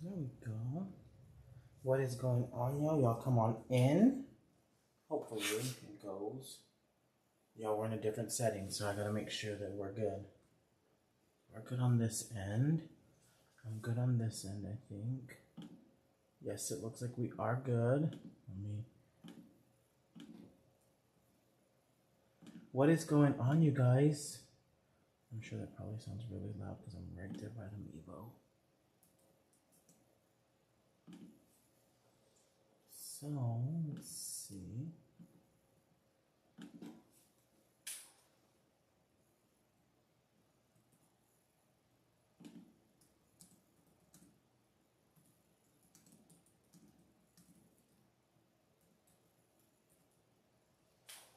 There we go. What is going on, y'all? Y'all come on in. Hopefully it goes. Y'all, we're in a different setting, so I gotta make sure that we're good. We're good on this end. I'm good on this end, I think. Yes, it looks like we are good. What is going on, you guys? I'm sure that probably sounds really loud because I'm right there by the Mevo. So, let's see.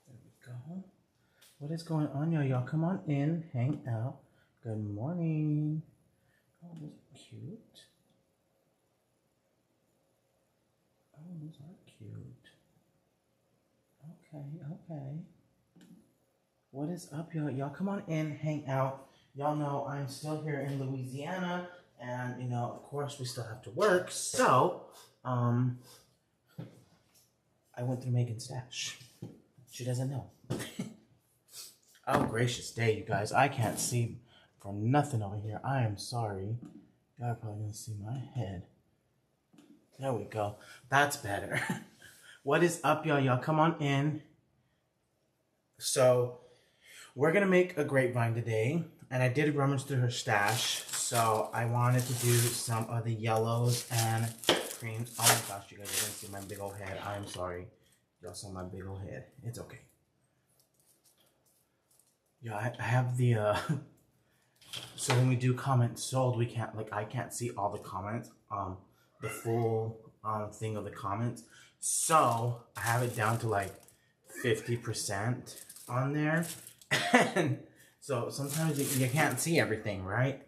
There we go. What is going on, y'all? Y'all come on in, hang out. Good morning. Oh, those are cute. Oh, those are cute. Okay. What is up, y'all? Y'all come on in, hang out. Y'all know I'm still here in Louisiana, and you know, of course, we still have to work. So, I went through Megan's stash. She doesn't know. Oh, gracious day, you guys. I can't see for nothing over here. I am sorry. Y'all are probably gonna see my head. There we go. That's better. What is up, y'all? Y'all come on in. So, we're gonna make a grapevine today, and I did rummage through her stash, so I wanted to do some of the yellows and creams. Oh my gosh, you guys are gonna see my big old head. I'm sorry. Y'all saw my big old head. It's okay. Yeah, I have the, so when we do comments sold, we can't, like, I can't see all the comments, the full, thing of the comments. So, I have it down to, like, 50% on there. And so, sometimes you can't see everything, right?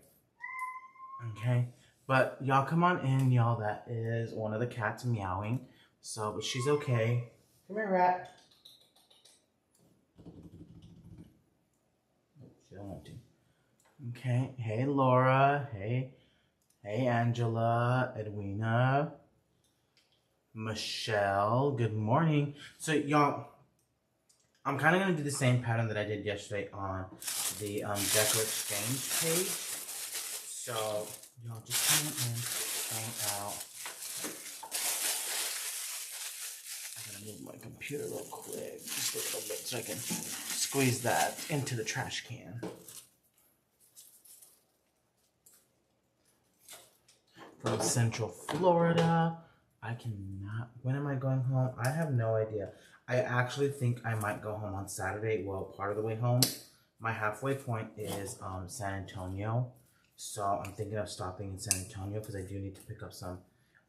Okay. But, y'all come on in, y'all. That is one of the cats meowing. So, but she's okay. Come here, rat. She don't want to. Okay. Hey, Laura. Hey, Angela. Edwina. Michelle. Good morning. So, y'all, I'm kind of going to do the same pattern that I did yesterday on the DecoExchange page. So, y'all just come in, hang out. I'm going to move my computer real quick, just a little bit, so I can squeeze that into the trash can. From Central Florida. I cannot. When am I going home? I have no idea. I actually think I might go home on Saturday. Well, part of the way home. My halfway point is San Antonio. So I'm thinking of stopping in San Antonio because I do need to pick up some.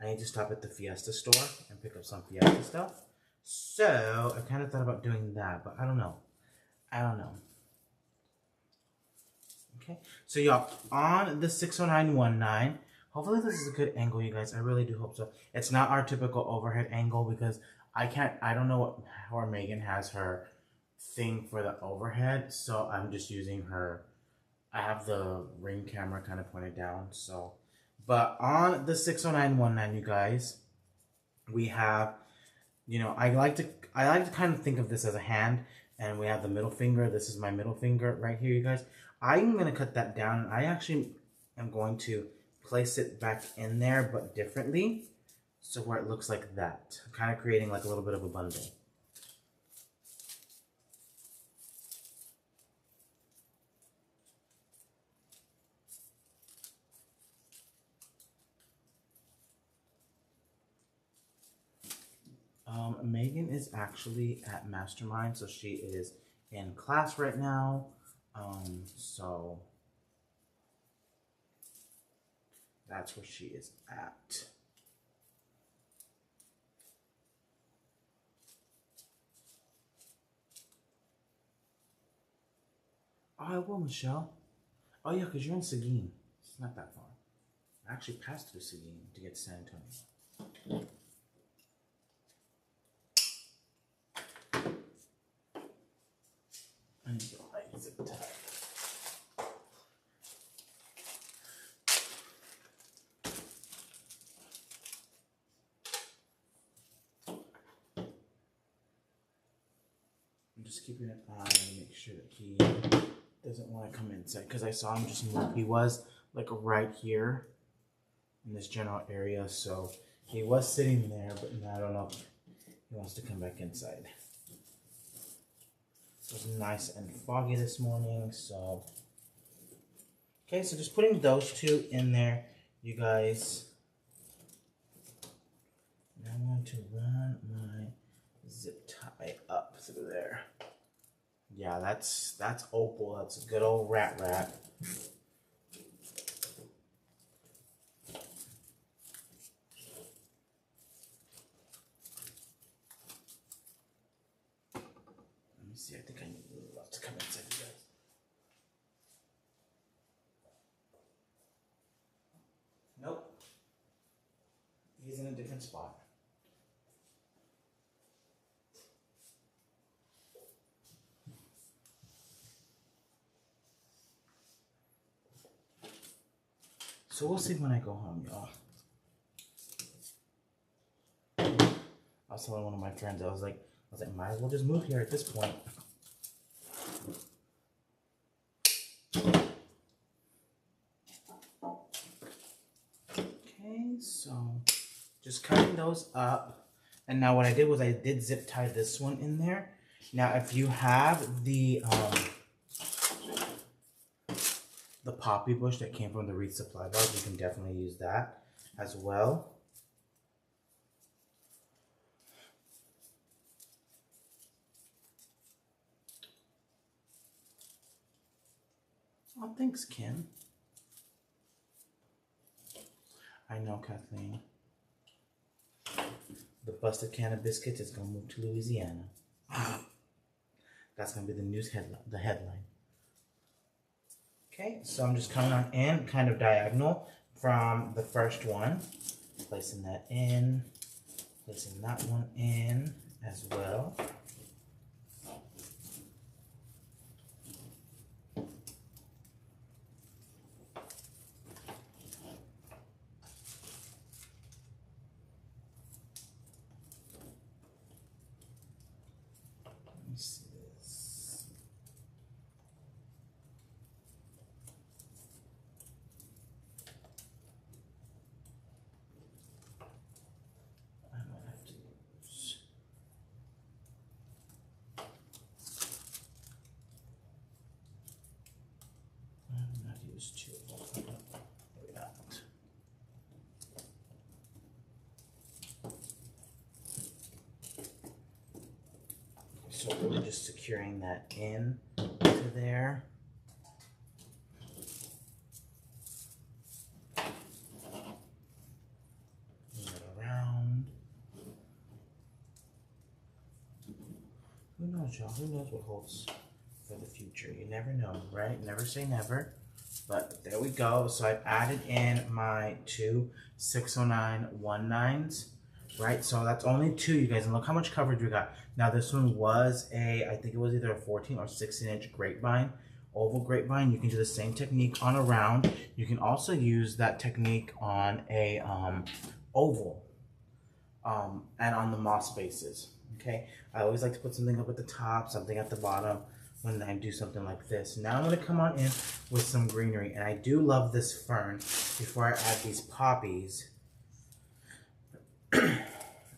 I need to stop at the Fiesta store and pick up some Fiesta stuff. So I kind of thought about doing that, but I don't know. Okay. So y'all, on the 60919. Hopefully this is a good angle, you guys. I really do hope so. It's not our typical overhead angle because I don't know how Megan has her thing for the overhead. So I'm just using her. I have the Ring camera kind of pointed down. So, but on the 60919, you guys, we have, you know, I like to kind of think of this as a hand, and we have the middle finger. This is my middle finger right here, you guys. I'm going to cut that down. I actually am going to place it back in there, but differently, so where it looks like that, kind of creating like a little bit of a bundle. Megan is actually at Mastermind, so she is in class right now. So that's where she is at. Oh, I will, Michelle. Oh, yeah, because you're in Seguin. It's not that far. I actually passed through Seguin to get to San Antonio. I need to get my zip tie. just keeping an eye and make sure that he doesn't want to come inside, because I saw him just move. He was like right here in this general area, so he was sitting there, but now I don't know if he wants to come back inside. It was nice and foggy this morning, so okay, so just putting those two in there, you guys. Now I'm going to run my zip tie up through there. Yeah, that's opal. That's a good old rat. Let me see. I think I need a lot to come inside, you guys. Nope. He's in a different spot. So we'll see when I go home, y'all. I was telling one of my friends, I was like, might as well just move here at this point. Okay, so just cutting those up. And now what I did was I did zip tie this one in there. Now if you have the poppy bush that came from the Wreath supply box, you can definitely use that as well. Oh, thanks, Kim. I know, Kathleen. The busted can of biscuits is gonna move to Louisiana. That's gonna be the news headline. The headline. Okay, so I'm just coming on in, kind of diagonal from the first one, placing that in, placing that one in as well. Let me see this. I might have to use. I'm not use two. Maybe not. So we're just securing that in to there. Move it around. Who knows, y'all? Who knows what holds for the future? You never know, right? Never say never. But there we go. So I've added in my two 60919s. Right, so that's only two, you guys, and look how much coverage we got. Now this one was I think it was either a 14 or 16-inch grapevine, oval grapevine. You can do the same technique on a round. You can also use that technique on a oval and on the moss bases. Okay, I always like to put something up at the top, something at the bottom when I do something like this. Now I'm going to come on in with some greenery, and I do love this fern. Before I add these poppies.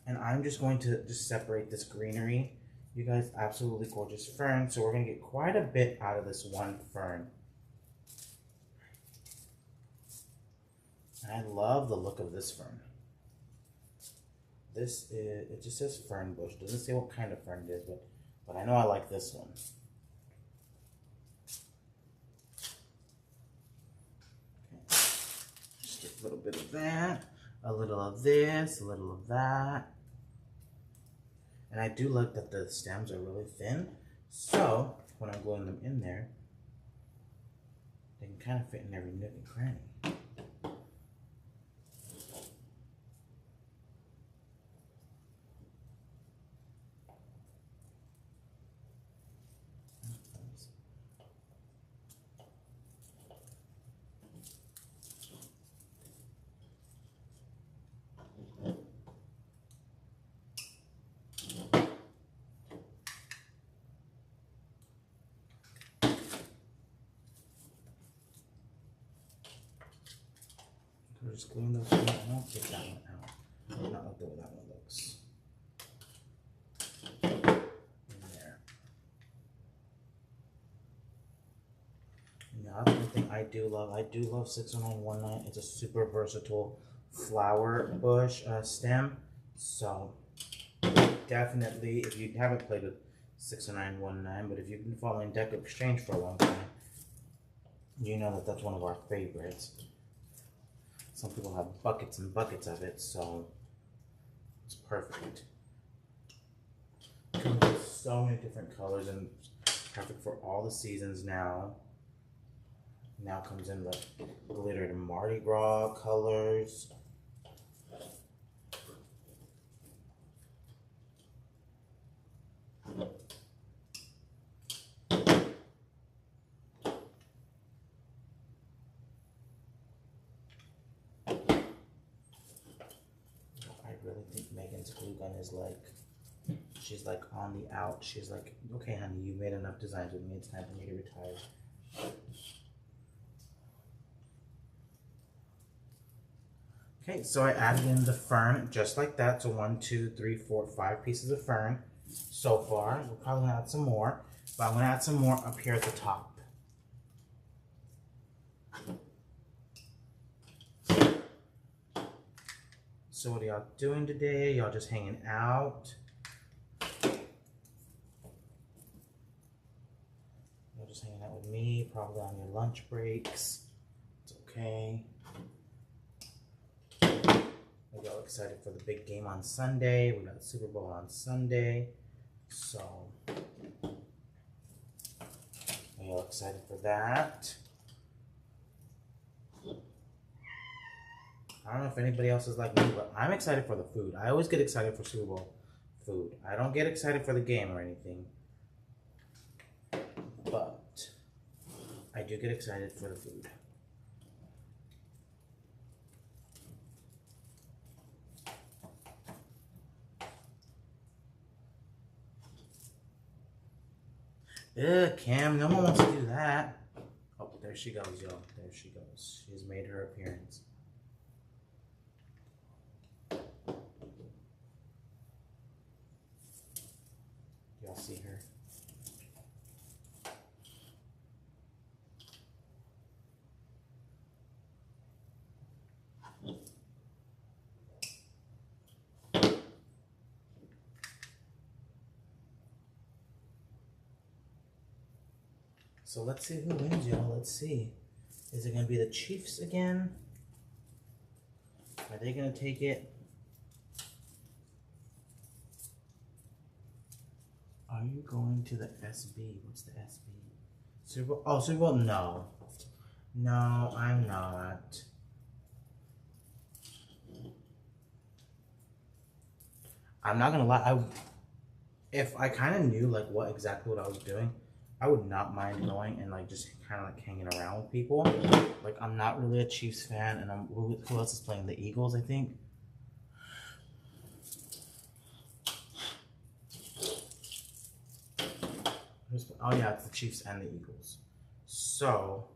And I'm just going to just separate this greenery. You guys, absolutely gorgeous fern. So we're going to get quite a bit out of this one fern. And I love the look of this fern. This is, it just says fern bush. Doesn't say what kind of fern it is, but I know I like this one. Okay. Just a little bit of that. A little of this, a little of that. And I do like that the stems are really thin. So when I'm gluing them in there, they can kind of fit in every nook and cranny. We're just gluing those in. I won't take that one out. Not like the way that one looks. In there. Now that's one thing I do love. I do love 60919. It's a super versatile flower bush stem. So definitely, if you haven't played with 60919, but if you've been following DecoExchange for a long time, you know that that's one of our favorites. Some people have buckets and buckets of it, so it's perfect. Comes in so many different colors and perfect for all the seasons now. Now comes in the glittered Mardi Gras colors. I really think Megan's glue gun is like, she's like on the out. She's like, okay, honey, you made enough designs with me. It's time for me to retire. Okay, so I added in the fern just like that. So 1, 2, 3, 4, 5 pieces of fern so far. We'll probably add some more, but I'm gonna add some more up here at the top. So what are y'all doing today? Y'all just hanging out? Y'all just hanging out with me, probably on your lunch breaks. It's okay. Are y'all excited for the big game on Sunday? We got the Super Bowl on Sunday. So, are y'all excited for that? I don't know if anybody else is like me, but I'm excited for the food. I always get excited for Super Bowl food. I don't get excited for the game or anything, but I do get excited for the food. Ugh, Cam, no one wants to do that. Oh, there she goes, y'all. There she goes. She's made her appearance. Y'all see her? So let's see who wins, y'all. Let's see. Is it going to be the Chiefs again? Are they going to take it? Are you going to the SB? What's the SB? Super Bowl? Oh, Super Bowl? No. No, I'm not. I'm not going to lie. If I kind of knew like what exactly what I was doing, I would not mind going and like just kind of like hanging around with people. Like I'm not really a Chiefs fan, and who else is playing? The Eagles, I think. Oh yeah, it's the Chiefs and the Eagles. So,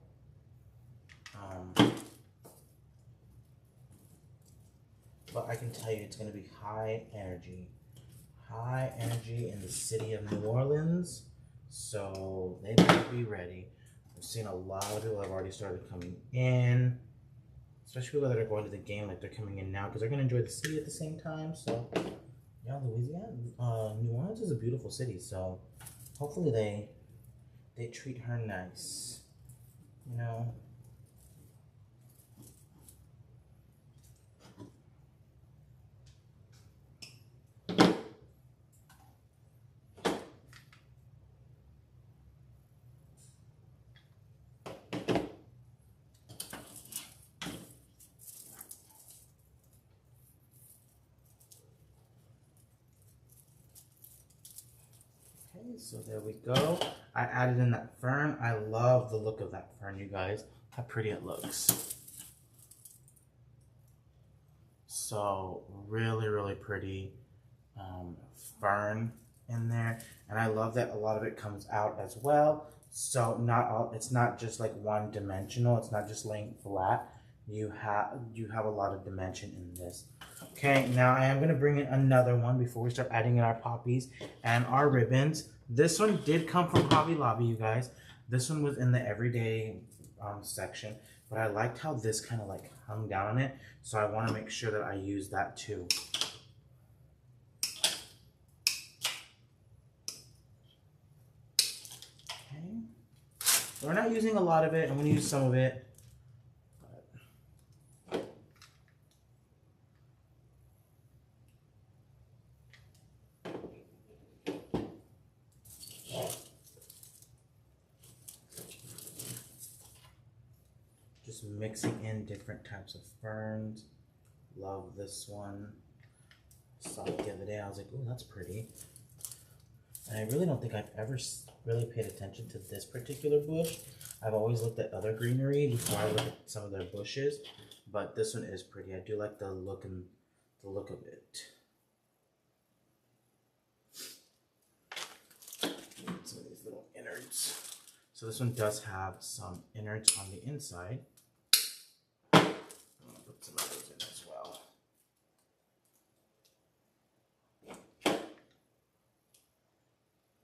but I can tell you it's going to be high energy in the city of New Orleans. So they better be ready. I've seen a lot of people have already started coming in, especially people that are going to the game. Like they're coming in now because they're going to enjoy the city at the same time. So yeah, Louisiana, New Orleans is a beautiful city. So hopefully they treat her nice, you know. So there we go. I added in that fern. I love the look of that fern, you guys. How pretty it looks. So really, really pretty fern in there. And I love that a lot of it comes out as well. So it's not just like one dimensional. It's not just laying flat. you have a lot of dimension in this. Okay, now I am going to bring in another one before we start adding in our poppies and our ribbons. This one did come from Hobby Lobby, you guys. This one was in the everyday section, but I liked how this kind of like hung down on it, so I want to make sure that I use that too. Okay, we're not using a lot of it. I'm going to use some of it. Just mixing in different types of ferns. Love this one. Saw it the other day. I was like, oh, that's pretty. And I really don't think I've ever really paid attention to this particular bush. I've always looked at other greenery before I look at some of their bushes, but this one is pretty. I do like the look of it. Some of these little innards. So this one does have some innards on the inside. I'm gonna put some of those in as well.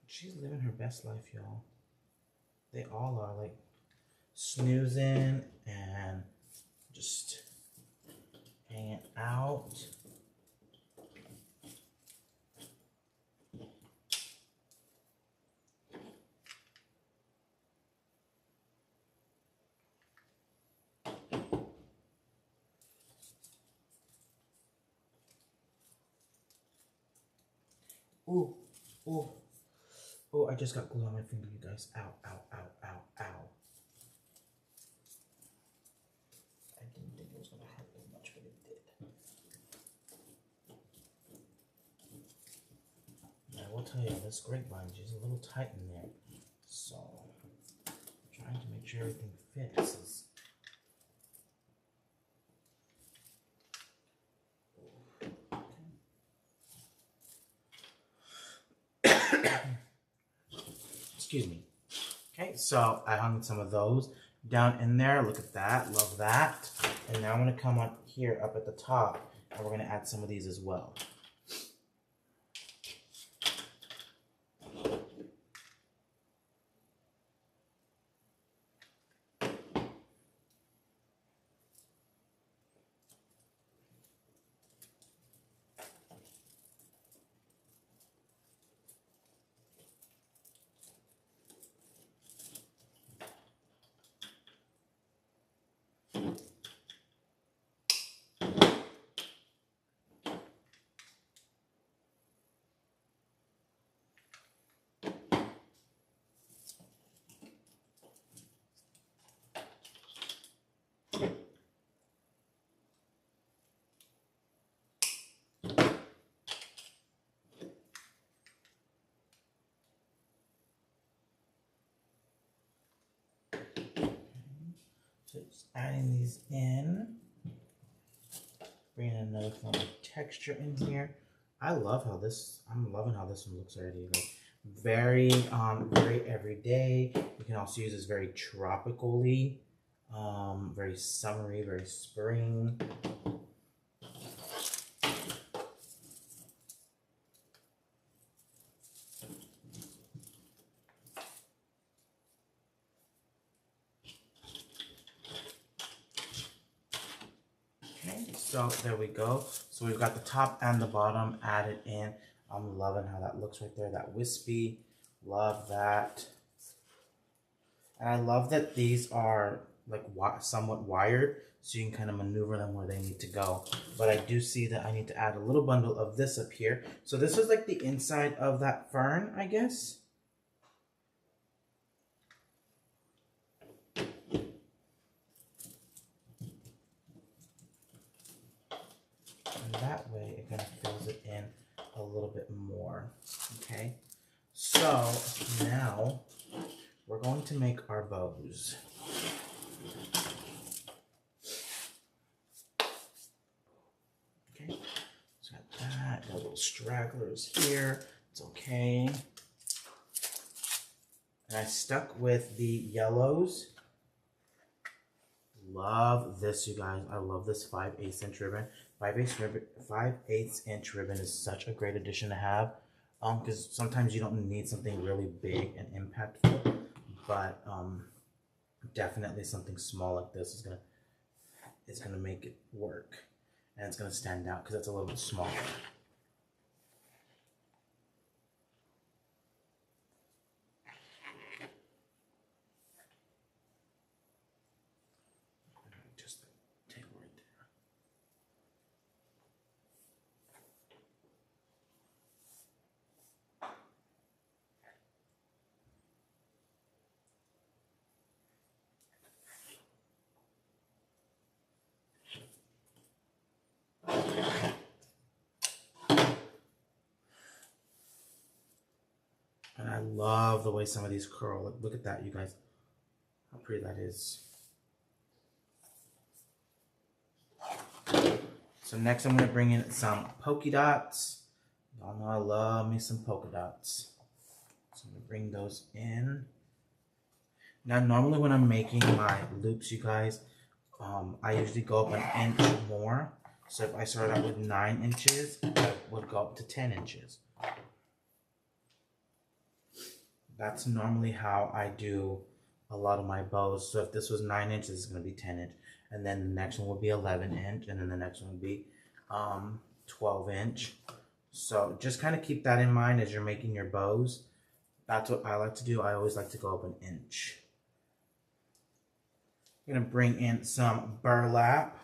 She's living her best life, y'all. They all are, like snoozing and just hanging out. Ooh, ooh. Oh, I just got glue on my finger, you guys. Ow, ow, ow, ow, ow. I didn't think it was going to hurt as much, but it did. I will tell you, this grapevine is a little tight in there. So, I'm trying to make sure everything fits. Excuse me. Okay, so I hung some of those down in there. Look at that. Love that. And now I'm going to come up here up at the top, and we're going to add some of these as well. So just adding these in, bringing another form of texture in here. I'm loving how this one looks already. Like very everyday. You can also use this very tropically, very summery, very spring. So there we go. So we've got the top and the bottom added in. I'm loving how that looks right there, that wispy. Love that. And I love that these are like somewhat wired, so you can kind of maneuver them where they need to go. But I do see that I need to add a little bundle of this up here. So this is like the inside of that fern, I guess. That way it kind of fills it in a little bit more. Okay, so now we're going to make our bows. Okay, so got that, got little stragglers here, it's okay. And I stuck with the yellows. love this, you guys. I love this 5/8 inch ribbon. 5/8 inch ribbon is such a great addition to have. Because sometimes you don't need something really big and impactful, but definitely something small like this is gonna make it work, and it's gonna stand out because it's a little bit smaller. Just the table right there. And I love the way some of these curl. Look at that, you guys. How pretty that is. So next I'm going to bring in some polka dots. Y'all know I love me some polka dots. So I'm going to bring those in. Now normally when I'm making my loops, you guys, I usually go up an inch more. So if I started out with 9 inches, I would go up to 10 inches. That's normally how I do a lot of my bows. So if this was 9 inches, it's going to be 10 inch. And then the next one will be 11 inch. And then the next one will be 12 inch. So just kind of keep that in mind as you're making your bows. That's what I like to do. I always like to go up an inch. I'm going to bring in some burlap.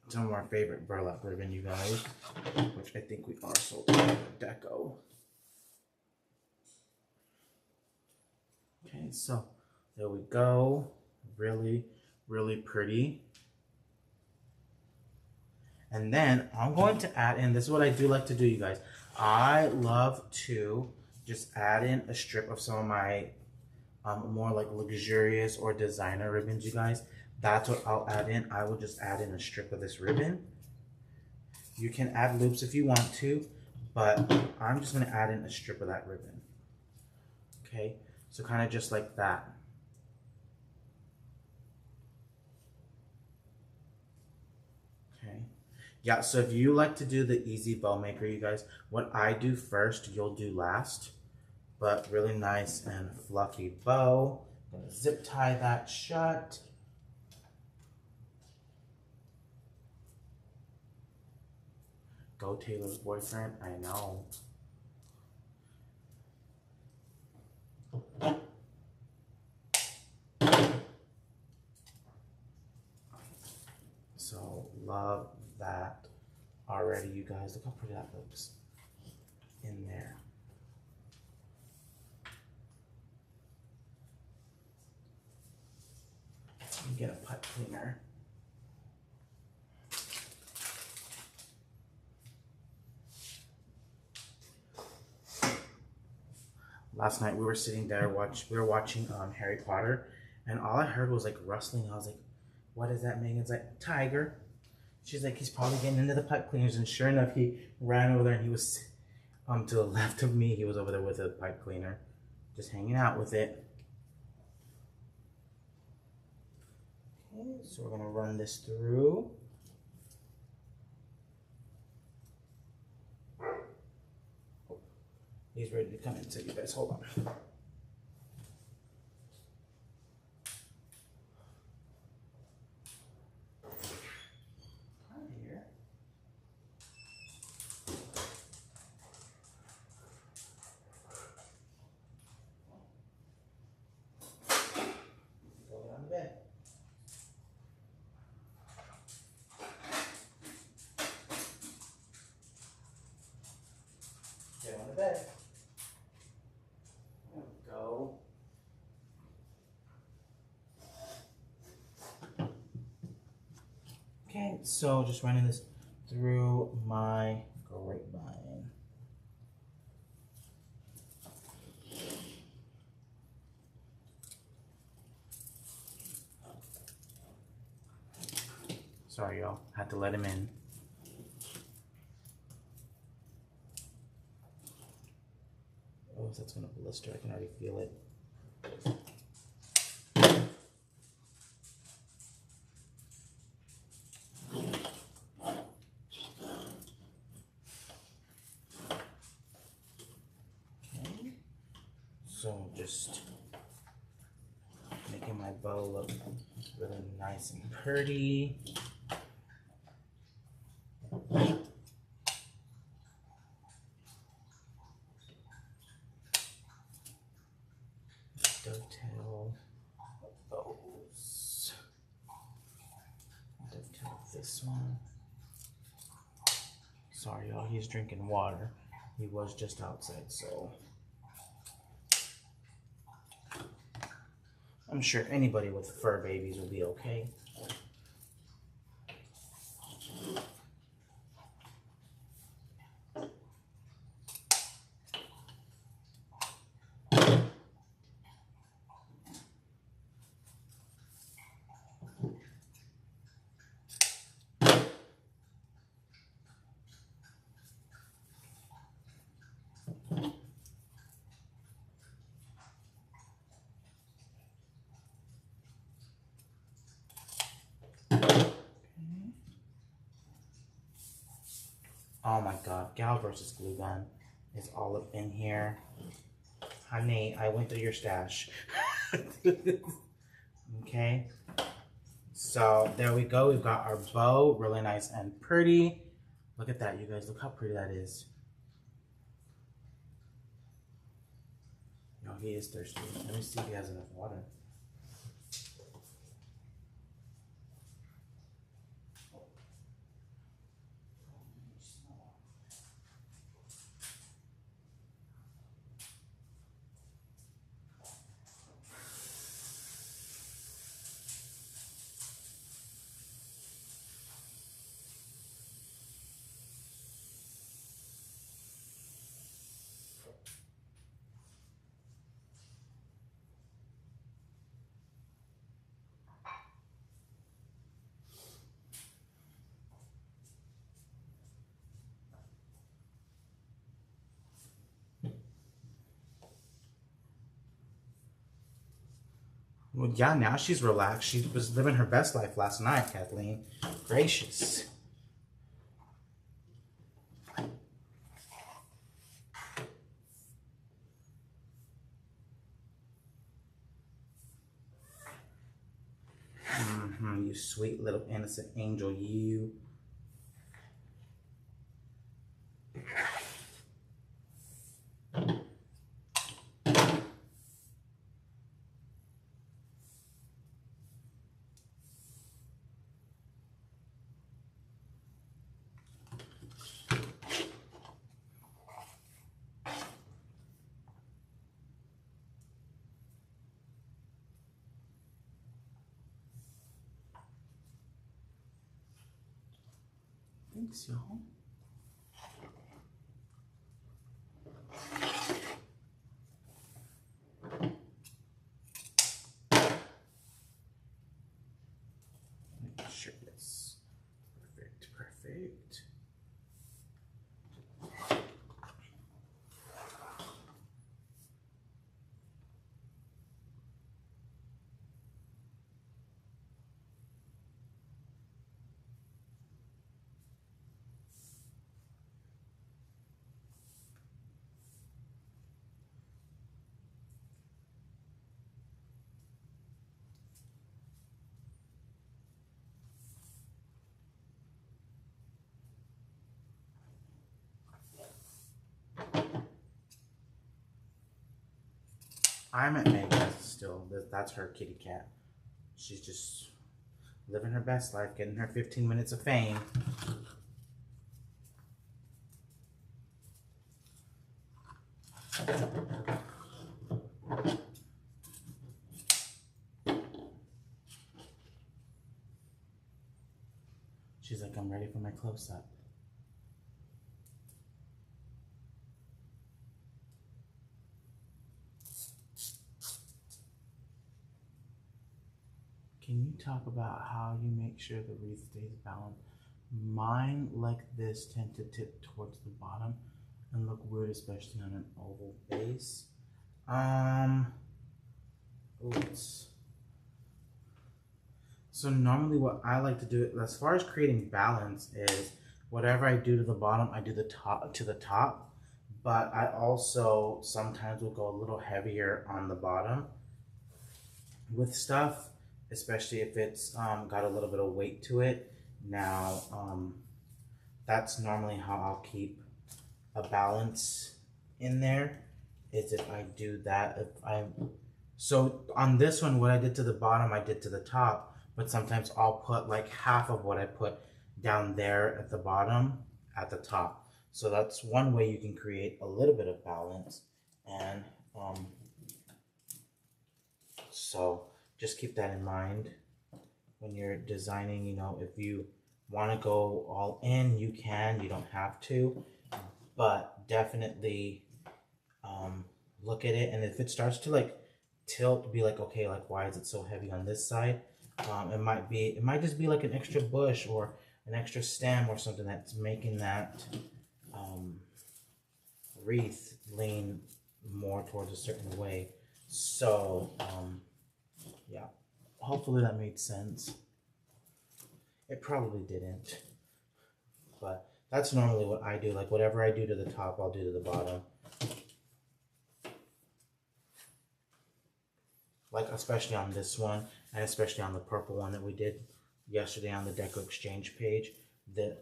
Some of our favorite burlap ribbon, you guys. Which I think we are sold at Deco. Okay, so there we go. Really, really pretty. And then I'm going to add in, this is what I do like to do, you guys. I love to just add in a strip of some of my more like luxurious or designer ribbons, you guys. That's what I'll add in. I will just add in a strip of this ribbon. You can add loops if you want to, but I'm just going to add in a strip of that ribbon. Okay, so kind of just like that. Okay. Yeah, so if you like to do the easy bow maker, you guys, what I do first, you'll do last. But really nice and fluffy bow. I'm gonna zip tie that shut. Go Taylor's boyfriend, I know. So love that already, you guys. Look how pretty that looks in there. Get a pipe cleaner. Last night we were sitting there we were watching Harry Potter, and all I heard was like rustling. I was like, what is that? Megan's like, tiger. She's like, he's probably getting into the pipe cleaners, and sure enough he ran over there and he was to the left of me. He was over there with a pipe cleaner, just hanging out with it. So we're gonna run this through. He's ready to come in, so you guys hold on. Bed. There we go. Okay, so just running this through my grapevine. Sorry, y'all. Had to let him in. Oh, that's gonna blister. I can already feel it. So just making my bow look really nice and pretty. Dovetail bows. Dovetail this one. Sorry y'all, he's drinking water. He was just outside, so I'm sure anybody with fur babies will be okay. Oh my god, gal versus glue gun is all up in here. Honey, I went through your stash. Okay, so there we go. We've got our bow, really nice and pretty. Look at that, you guys. Look how pretty that is. No, he is thirsty. Let me see if he has enough water. Well, yeah, now she's relaxed. She was living her best life last night, Kathleen. Gracious. You sweet little innocent angel, you. Thanks, y'all. Make sure it's perfect, perfect. I'm at Megan's still. That's her kitty cat. She's just living her best life, getting her 15 minutes of fame. She's like, I'm ready for my close-up. Can you talk about how you make sure the wreath stays balanced? Mine, like this, tend to tip towards the bottom and look weird, especially on an oval base. Oops. So normally what I like to do, as far as creating balance, is whatever I do to the bottom, I do the top to the top. but I also sometimes will go a little heavier on the bottom with stuff, especially if it's got a little bit of weight to it. Now, that's normally how I'll keep a balance in there, is if I do that. So on this one, what I did to the bottom, I did to the top, but sometimes I'll put like half of what I put down there at the bottom at the top. So that's one way you can create a little bit of balance. And so just keep that in mind when you're designing. You know, if you want to go all in, you can, you don't have to, but definitely look at it. And if it starts to like tilt, be like, okay, like why is it so heavy on this side? It might just be like an extra bush or an extra stem or something that's making that wreath lean more towards a certain way. So yeah, hopefully that made sense. It probably didn't, but that's normally what I do. Like whatever I do to the top, I'll do to the bottom. Like especially on this one, and especially on the purple one that we did yesterday on the DecoExchange page. That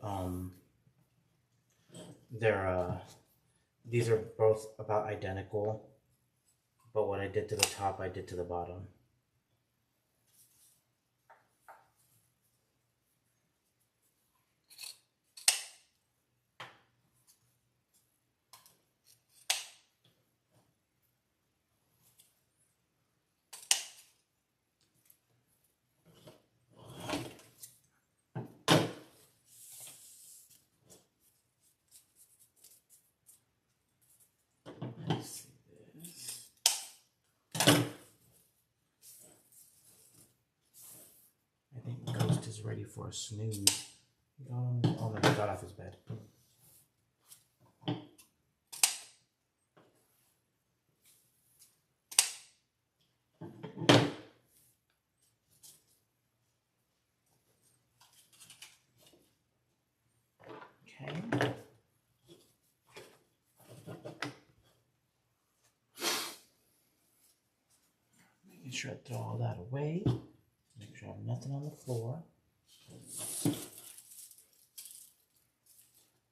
these are both about identical, but what I did to the top, I did to the bottom. Ready for a snooze. Oh no, he got off his bed. Okay. Making sure I throw all that away. Make sure I have nothing on the floor.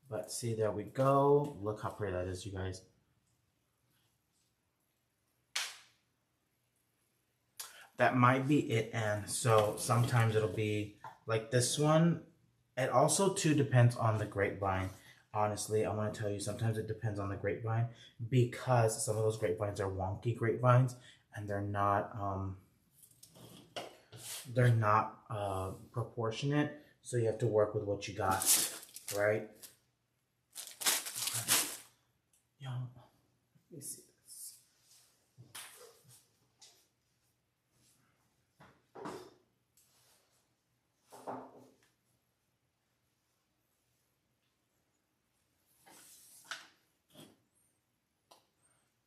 But see, there we go. Look how pretty that is, you guys. That might be it. And so sometimes it'll be like this one. It also too depends on the grapevine. Honestly, I want to tell you, sometimes it depends on the grapevine, because some of those grapevines are wonky grapevines and they're not proportionate. So you have to work with what you got, right? Yo, let me see this.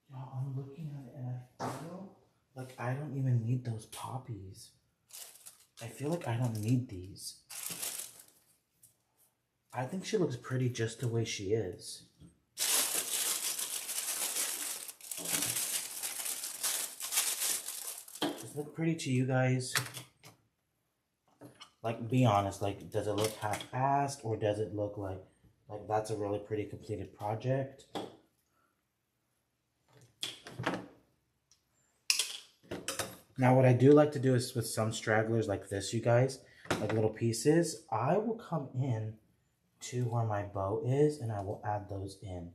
Yo, I'm looking at it and I feel like I don't even need those poppies. I feel like I don't need these. I think she looks pretty just the way she is. Does it look pretty to you guys? Like, be honest, like, does it look half-assed, or does it look like that's a really pretty completed project? Now, what I do like to do is with some stragglers like this, you guys, like little pieces, I will come in to where my bow is and I will add those in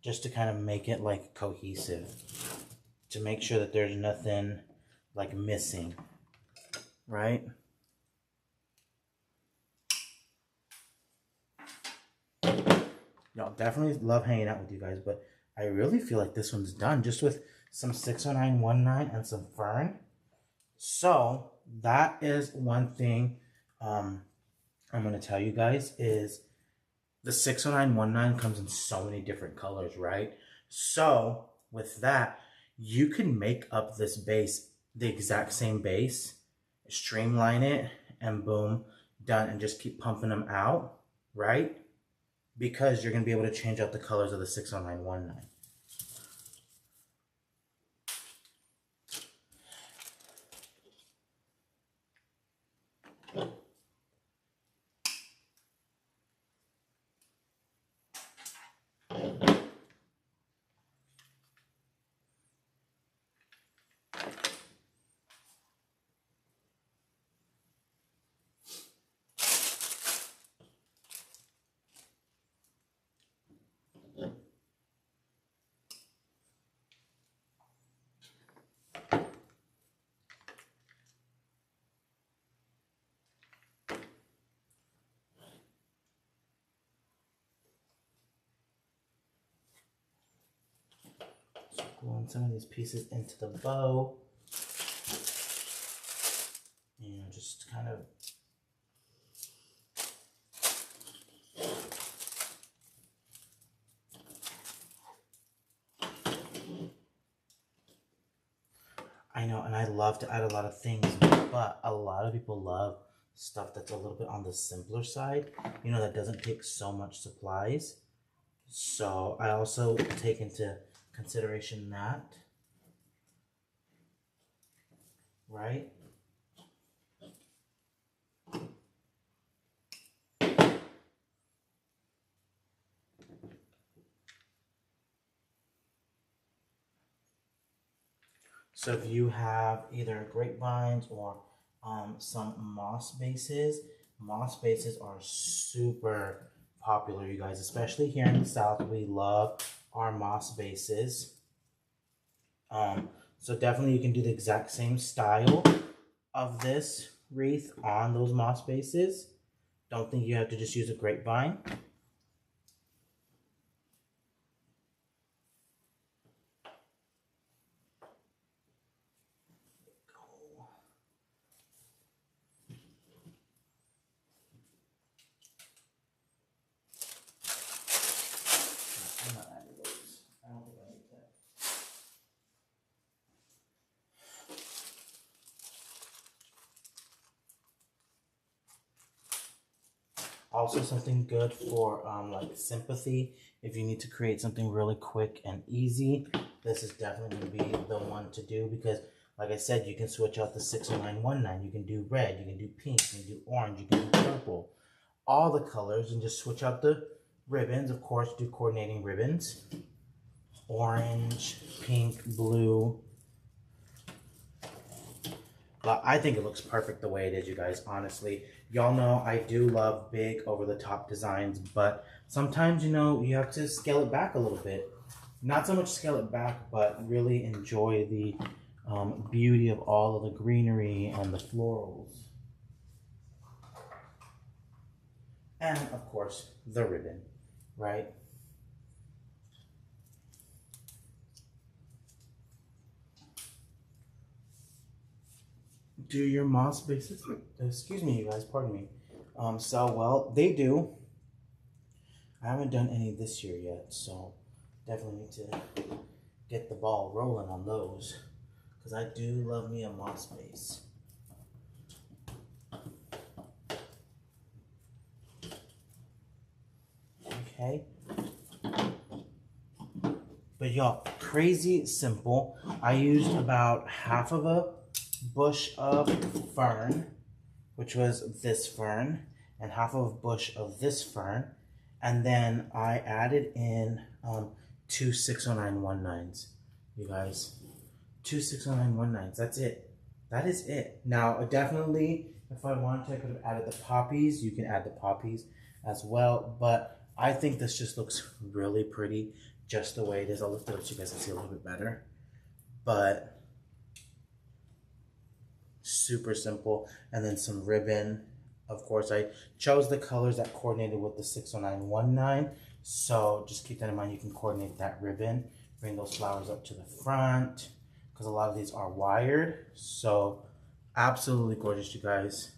just to kind of make it like cohesive, to make sure that there's nothing like missing, right? Y'all, definitely love hanging out with you guys, but I really feel like this one's done just with some 60919 and some fern. So that is one thing I'm going to tell you guys, is the 60919 comes in so many different colors, right? So with that, you can make up this base, the exact same base, streamline it, and boom, done, and just keep pumping them out, right? Because you're going to be able to change out the colors of the 60919. pulling some of these pieces into the bow. You know, just kind of I know, and I love to add a lot of things, but a lot of people love stuff that's a little bit on the simpler side, you know, that doesn't take so much supplies. So I also take into consideration that, right? So if you have either grapevines or some moss bases are super popular, you guys, especially here in the South. We love our moss bases. So definitely you can do the exact same style of this wreath on those moss bases. Don't think you have to just use a grapevine. Also something good for like sympathy. If you need to create something really quick and easy, this is definitely going to be the one to do, because like I said, you can switch out the 60919. You can do red, you can do pink, you can do orange, you can do purple. All the colors, and just switch out the ribbons. Of course, do coordinating ribbons. Orange, pink, blue. But I think it looks perfect the way it is, you guys, honestly. Y'all know I do love big over-the-top designs, but sometimes, you know, you have to scale it back a little bit. Not so much scale it back, but really enjoy the beauty of all of the greenery and the florals. And, of course, the ribbon, right? Do your moss bases, excuse me, you guys, pardon me, sell well? They do. I haven't done any this year yet, so definitely need to get the ball rolling on those, because I do love me a moss base. Okay. But y'all, crazy simple. I used about half of a bush of fern, which was this fern, and half of a bush of this fern, and then I added in 2 60919s, you guys. 2 60919s. That's it. That is it. Now, definitely, if I wanted to, I could have added the poppies. You can add the poppies as well, but I think this just looks really pretty just the way it is. I'll lift it up so you guys can see a little bit better. But super simple. And then some ribbon. Of course, I chose the colors that coordinated with the 60919. So just keep that in mind. You can coordinate that ribbon. Bring those flowers up to the front, because a lot of these are wired. So absolutely gorgeous, you guys.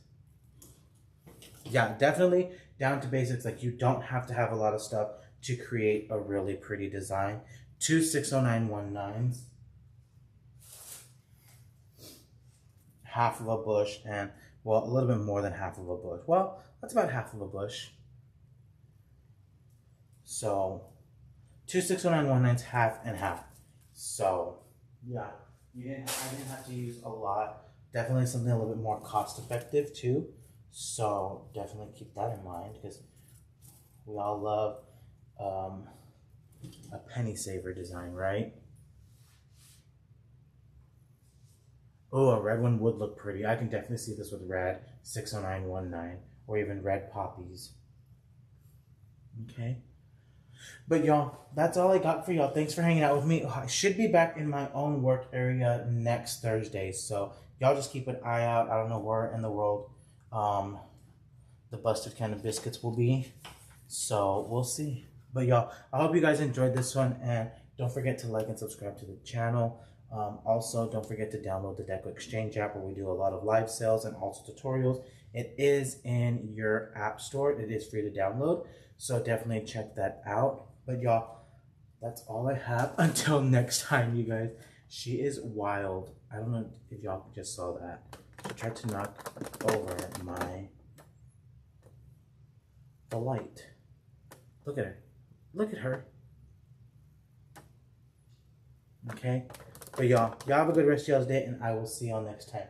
Yeah, definitely down to basics. Like, you don't have to have a lot of stuff to create a really pretty design. 2 60919s. Half of a bush, and well, a little bit more than half of a bush. Well, that's about half of a bush. So 2 60919s, half and half. So yeah, I didn't have to use a lot. Definitely something a little bit more cost effective too. So definitely keep that in mind, because we all love a penny saver design, right? Oh, a red one would look pretty. I can definitely see this with red 60919, or even red poppies. Okay. But y'all, that's all I got for y'all. Thanks for hanging out with me. I should be back in my own work area next Thursday, so y'all just keep an eye out. I don't know where in the world the busted can of biscuits will be, so we'll see. But y'all, I hope you guys enjoyed this one, and Don't forget to like and subscribe to the channel. Also, don't forget to download the DecoExchange app where we do a lot of live sales and also tutorials. It is in your app store. It is free to download. So definitely check that out. But y'all, that's all I have until next time, you guys. She is wild. I don't know if y'all just saw that. She tried to knock over the light. Look at her. Look at her. Okay? But y'all have a good rest of y'all's day, and I will see y'all next time.